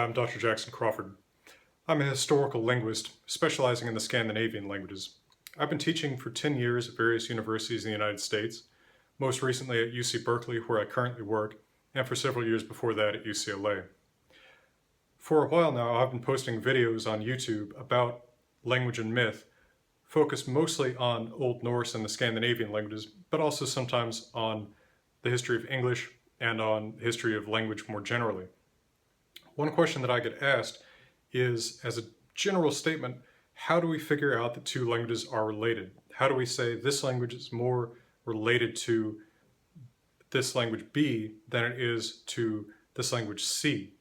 I'm Dr. Jackson Crawford. I'm a historical linguist specializing in the Scandinavian languages. I've been teaching for 10 years at various universities in the United States, most recently at UC Berkeley, where I currently work, and for several years before that at UCLA. For a while now, I've been posting videos on YouTube about language and myth, focused mostly on Old Norse and the Scandinavian languages, but also sometimes on the history of English and on the history of language more generally. One question that I get asked is, as a general statement, how do we figure out that two languages are related? How do we say this language is more related to this language B than it is to this language C,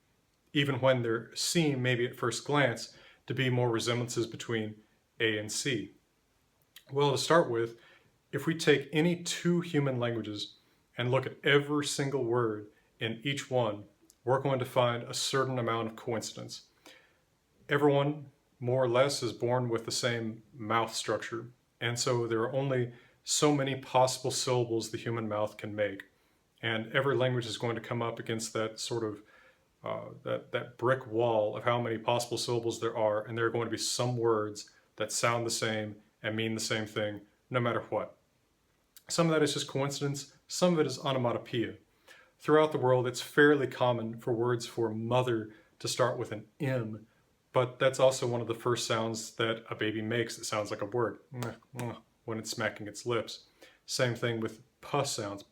even when there seem, maybe at first glance, to be more resemblances between A and C? Well, to start with, if we take any two human languages and look at every single word in each one, we're going to find a certain amount of coincidence. Everyone, more or less, is born with the same mouth structure, and so there are only so many possible syllables the human mouth can make. And every language is going to come up against that sort of that brick wall of how many possible syllables there are, and there are going to be some words that sound the same and mean the same thing, no matter what. Some of that is just coincidence, some of it is onomatopoeia. Throughout the world, it's fairly common for words for mother to start with an M, but that's also one of the first sounds that a baby makes that sounds like a word, when it's smacking its lips. Same thing with p sounds,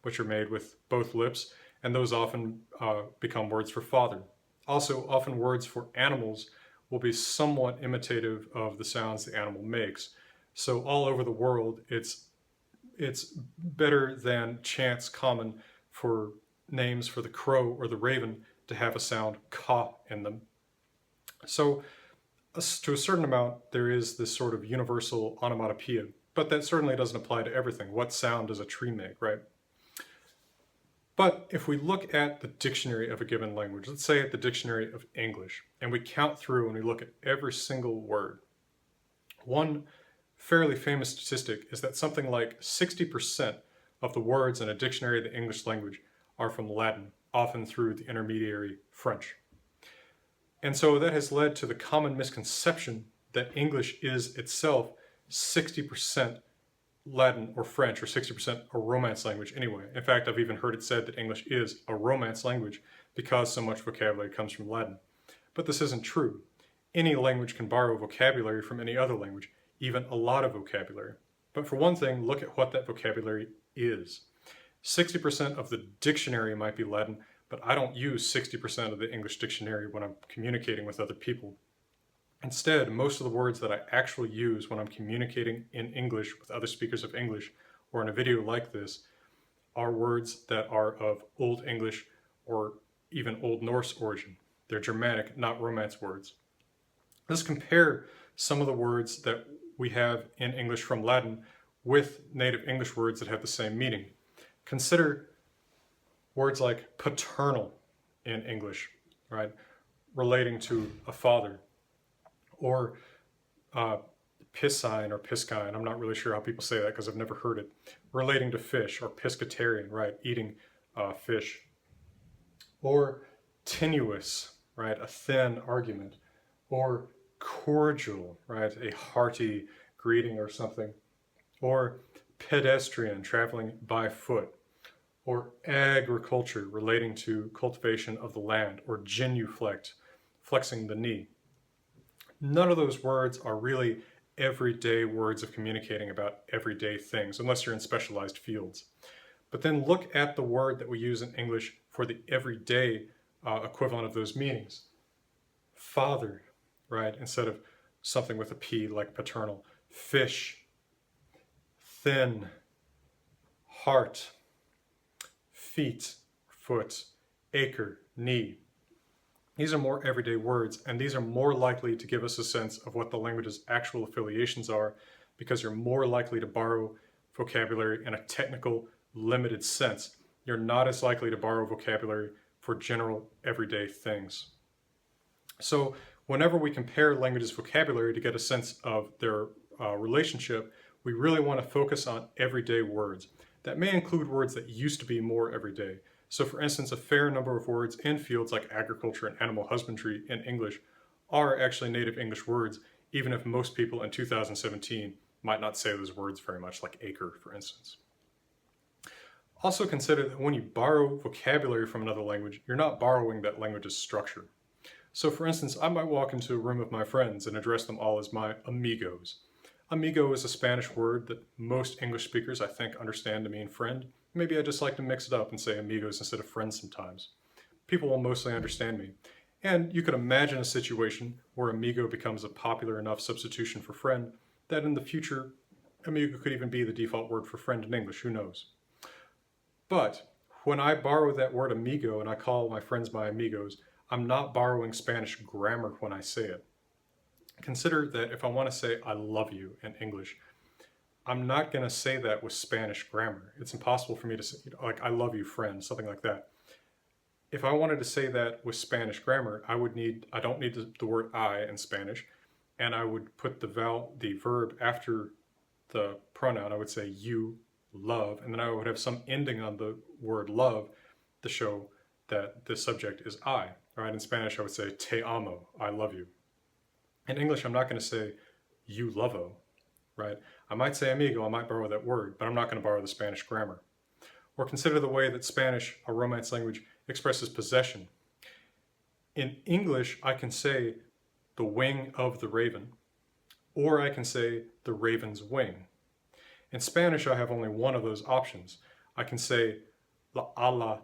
which are made with both lips, and those often become words for father. Also, often words for animals will be somewhat imitative of the sounds the animal makes. So all over the world, it's better than chance common for names for the crow or the raven to have a sound ka in them. So to a certain amount, there is this sort of universal onomatopoeia, but that certainly doesn't apply to everything. What sound does a tree make, right? But if we look at the dictionary of a given language, let's say at the dictionary of English, and we count through and we look at every single word, one fairly famous statistic is that something like 60% of the words in a dictionary of the English language are from Latin, often through the intermediary French. And so that has led to the common misconception that English is itself 60% Latin or French, or 60% a Romance language anyway. In fact, I've even heard it said that English is a Romance language because so much vocabulary comes from Latin. But this isn't true. Any language can borrow vocabulary from any other language, even a lot of vocabulary. But for one thing, look at what that vocabulary is. 60% of the dictionary might be Latin, but I don't use 60% of the English dictionary when I'm communicating with other people. Instead, most of the words that I actually use when I'm communicating in English with other speakers of English, or in a video like this, are words that are of Old English or even Old Norse origin. They're Germanic, not Romance words. Let's compare some of the words that we have in English from Latin with native English words that have the same meaning. Consider words like paternal in English, right, relating to a father, or piscine or piscine, I'm not really sure how people say that because I've never heard it, relating to fish, or pescatarian, right, eating fish, or tenuous, right, a thin argument, or cordial, right, a hearty greeting or something, or pedestrian, traveling by foot, or agriculture, relating to cultivation of the land, or genuflect, flexing the knee. None of those words are really everyday words of communicating about everyday things, unless you're in specialized fields. But then look at the word that we use in English for the everyday equivalent of those meanings. Father, right, instead of something with a P like paternal. Fish, thin, heart, feet, foot, acre, knee. These are more everyday words, and these are more likely to give us a sense of what the language's actual affiliations are, because you're more likely to borrow vocabulary in a technical, limited sense. You're not as likely to borrow vocabulary for general, everyday things. So whenever we compare languages' vocabulary to get a sense of their relationship, we really want to focus on everyday words. That may include words that used to be more everyday. So for instance, a fair number of words in fields like agriculture and animal husbandry in English are actually native English words, even if most people in 2017 might not say those words very much, like acre, for instance. Also consider that when you borrow vocabulary from another language, you're not borrowing that language's structure. So for instance, I might walk into a room of my friends and address them all as my amigos. Amigo is a Spanish word that most English speakers, I think, understand to mean friend. Maybe I just like to mix it up and say amigos instead of friends sometimes. People will mostly understand me. And you could imagine a situation where amigo becomes a popular enough substitution for friend that in the future, amigo could even be the default word for friend in English, who knows? But when I borrow that word amigo and I call my friends my amigos, I'm not borrowing Spanish grammar when I say it. Consider that if I want to say I love you in English, I'm not going to say that with Spanish grammar. It's impossible for me to say, like, I love you, friend, something like that. If I wanted to say that with Spanish grammar, I don't need the word I in Spanish, and I would put the verb after the pronoun. I would say you love, and then I would have some ending on the word love to show that the subject is I. Right? In Spanish, I would say te amo, I love you. In English, I'm not going to say you lovo, right? I might say amigo, I might borrow that word, but I'm not going to borrow the Spanish grammar. Or consider the way that Spanish, a Romance language, expresses possession. In English, I can say the wing of the raven, or I can say the raven's wing. In Spanish, I have only one of those options. I can say la ala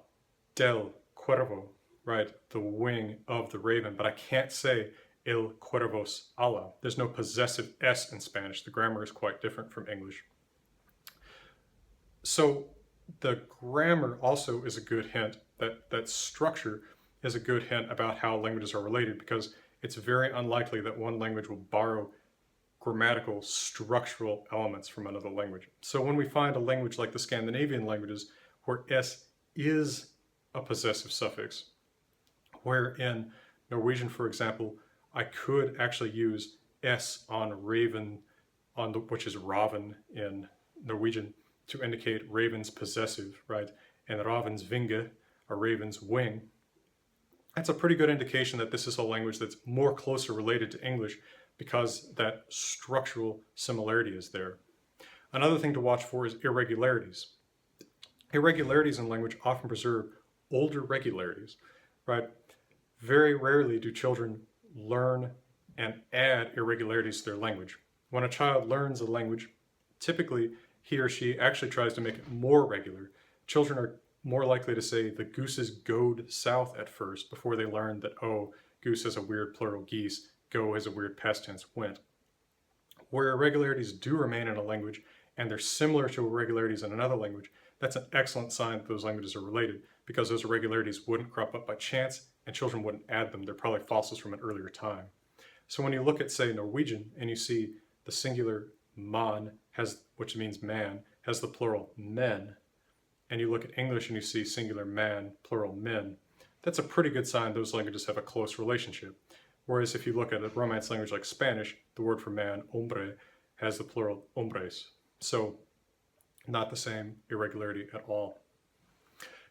del cuervo, right? The wing of the raven, but I can't say el cuervo's ala. There's no possessive S in Spanish. The grammar is quite different from English. So the grammar also is a good hint, that structure is a good hint about how languages are related, because it's very unlikely that one language will borrow grammatical structural elements from another language. So when we find a language like the Scandinavian languages where S is a possessive suffix, where in Norwegian, for example, I could actually use S on raven, which is raven in Norwegian, to indicate raven's possessive, right? And raven's vinge, a raven's wing. That's a pretty good indication that this is a language that's more closely related to English because that structural similarity is there. Another thing to watch for is irregularities. Irregularities in language often preserve older regularities, right? Very rarely do children learn and add irregularities to their language. When a child learns a language, typically he or she actually tries to make it more regular. Children are more likely to say the gooses goed south at first before they learn that, oh, goose has a weird plural geese, go has a weird past tense went. Where irregularities do remain in a language and they're similar to irregularities in another language, that's an excellent sign that those languages are related, because those irregularities wouldn't crop up by chance and children wouldn't add them. They're probably fossils from an earlier time. So when you look at, say, Norwegian and you see the singular man, which means man, has the plural men, and you look at English and you see singular man, plural men, that's a pretty good sign those languages have a close relationship. Whereas if you look at a Romance language like Spanish, the word for man, hombre, has the plural hombres. So not the same irregularity at all.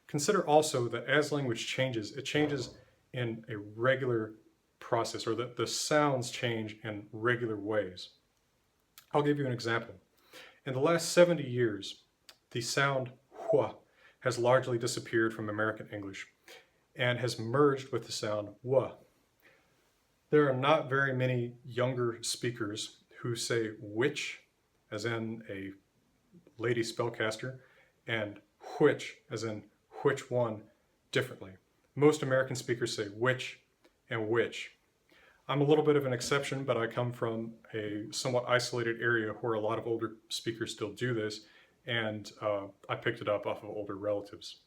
Consider also that as language changes, it changes in a regular process, or that the sounds change in regular ways. I'll give you an example. In the last 70 years, the sound hua has largely disappeared from American English and has merged with the sound wa. There are not very many younger speakers who say which, as in a lady spellcaster, and which, as in which one, differently. Most American speakers say which and which. I'm a little bit of an exception, but I come from a somewhat isolated area where a lot of older speakers still do this, and I picked it up off of older relatives.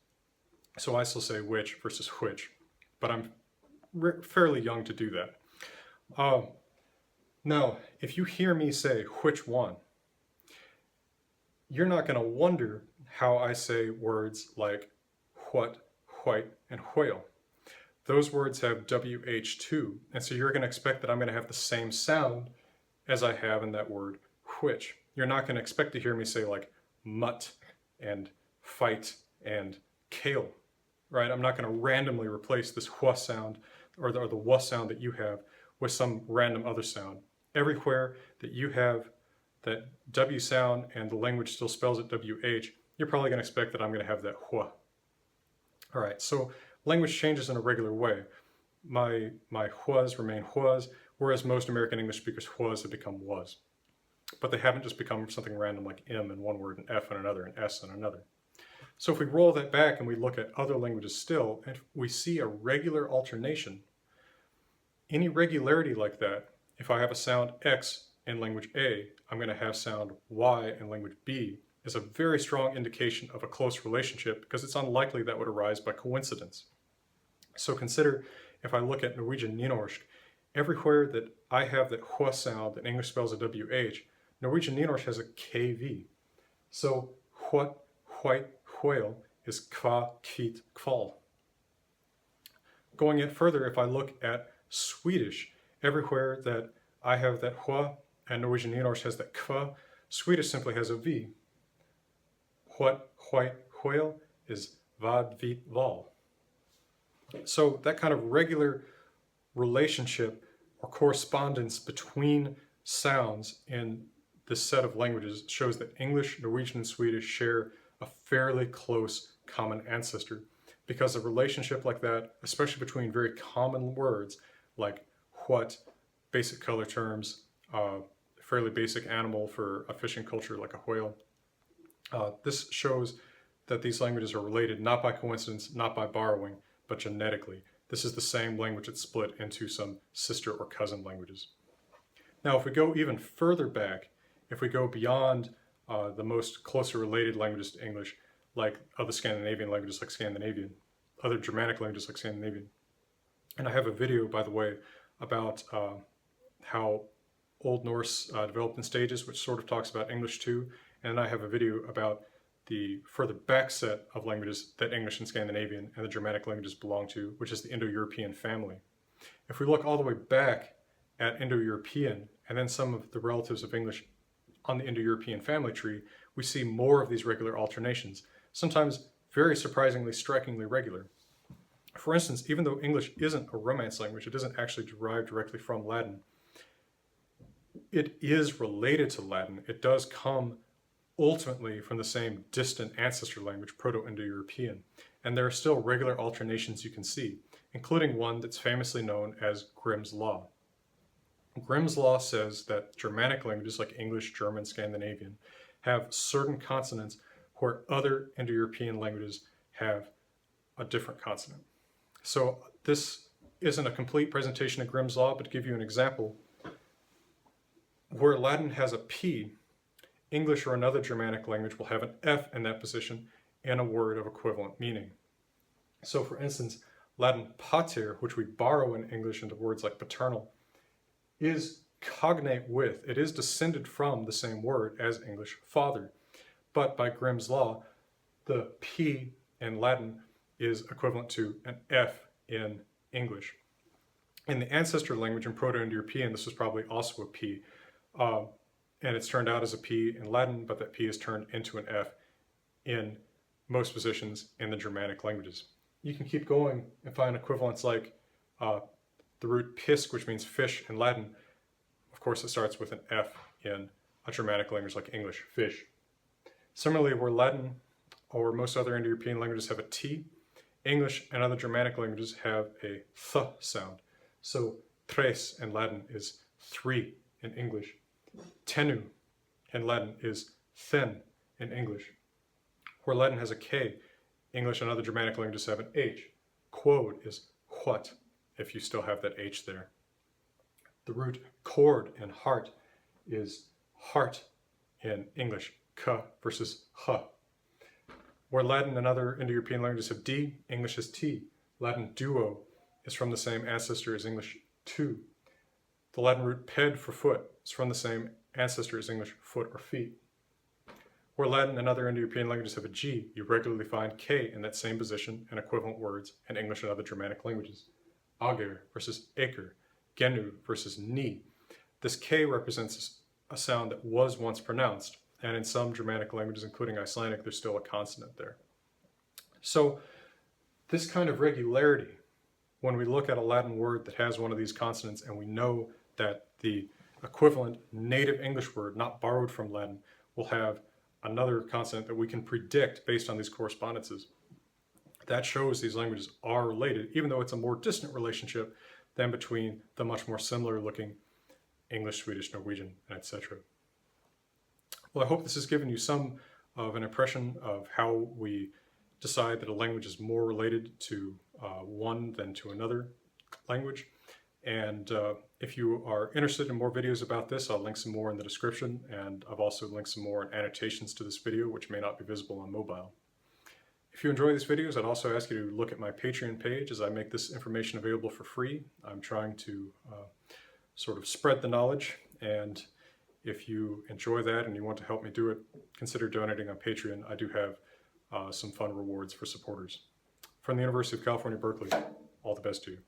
So I still say which versus which, but I'm fairly young to do that. Now, if you hear me say which one, you're not going to wonder how I say words like what, white, and whale. Those words have WH2, and so you're going to expect that I'm going to have the same sound as I have in that word which. You're not going to expect to hear me say like mutt and fight and kale. right? I'm not going to randomly replace this hua sound or the wa sound that you have with some random other sound. Everywhere that you have that W sound and the language still spells it WH, you're probably going to expect that I'm going to have that hua. All right, so language changes in a regular way. My huas remain huas, whereas most American English speakers' huas have become was. But they haven't just become something random like M in one word and F in another and S in another. So if we roll that back and we look at other languages still, and we see a regular alternation, any regularity like that, if I have a sound X in language A, I'm going to have sound Y in language B, is a very strong indication of a close relationship because it's unlikely that would arise by coincidence. So consider if I look at Norwegian nynorsk, everywhere that I have that hua sound that English spells a WH, Norwegian nynorsk has a KV. So what, white, whale is kva, kvit, kval. Going in further, if I look at Swedish, everywhere that I have that hua and Norwegian nynorsk has that kva, Swedish simply has a V. What, white, whale is vad, vit, val. So that kind of regular relationship or correspondence between sounds in this set of languages shows that English, Norwegian, and Swedish share a fairly close common ancestor, because a relationship like that, especially between very common words like what, basic color terms, fairly basic animal for a fishing culture like a whale, this shows that these languages are related not by coincidence, not by borrowing, but genetically. This is the same language that's split into some sister or cousin languages. Now, if we go even further back, if we go beyond the most closely related languages to English, like other Scandinavian languages like Scandinavian, other Germanic languages like Scandinavian, and I have a video, by the way, about how Old Norse developed in stages, which sort of talks about English too, and I have a video about the further back set of languages that English and Scandinavian and the Germanic languages belong to, which is the Indo-European family. If we look all the way back at Indo-European and then some of the relatives of English on the Indo-European family tree, we see more of these regular alternations, sometimes very surprisingly, strikingly regular. For instance, even though English isn't a Romance language, it isn't actually derived directly from Latin, it is related to Latin. It does come ultimately from the same distant ancestor language, Proto-Indo-European, and there are still regular alternations you can see, including one that's famously known as Grimm's Law. Grimm's Law says that Germanic languages like English, German, Scandinavian have certain consonants where other Indo-European languages have a different consonant. So this isn't a complete presentation of Grimm's Law, but to give you an example, where Latin has a P, English or another Germanic language will have an F in that position in a word of equivalent meaning. So for instance, Latin pater, which we borrow in English into words like paternal, is cognate with, it is descended from the same word as English father. But by Grimm's Law, the P in Latin is equivalent to an F in English. In the ancestor language in Proto-Indo-European, this was probably also a P. And it's turned out as a P in Latin, but that P is turned into an F in most positions in the Germanic languages. You can keep going and find equivalents like the root pisk, which means fish in Latin. Of course, it starts with an F in a Germanic language like English, fish. Similarly, where Latin or most other Indo-European languages have a T, English and other Germanic languages have a th sound. So tres in Latin is three in English. Tenu in Latin is thin in English. Where Latin has a K, English and other Germanic languages have an H. Quod is what, if you still have that H there. The root cord in heart is heart in English, k versus h. Where Latin and other Indo-European languages have D, English has T. Latin duo is from the same ancestor as English two. The Latin root ped for foot is from the same ancestor as English foot or feet. Where Latin and other Indo-European languages have a G, you regularly find K in that same position in equivalent words in English and other Germanic languages. Ager versus acre, genu versus ni. This K represents a sound that was once pronounced, and in some Germanic languages, including Icelandic, there's still a consonant there. So This kind of regularity, when we look at a Latin word that has one of these consonants and we know that the equivalent native English word, not borrowed from Latin, will have another consonant that we can predict based on these correspondences, that shows these languages are related, even though it's a more distant relationship than between the much more similar looking English, Swedish, Norwegian, etc. Well, I hope this has given you some of an impression of how we decide that a language is more related to one than to another language. And if you are interested in more videos about this, I'll link some more in the description, and I've also linked some more annotations to this video, which may not be visible on mobile. If you enjoy these videos, I'd also ask you to look at my Patreon page as I make this information available for free. I'm trying to sort of spread the knowledge, and if you enjoy that and you want to help me do it, consider donating on Patreon. I do have some fun rewards for supporters. From the University of California, Berkeley, all the best to you.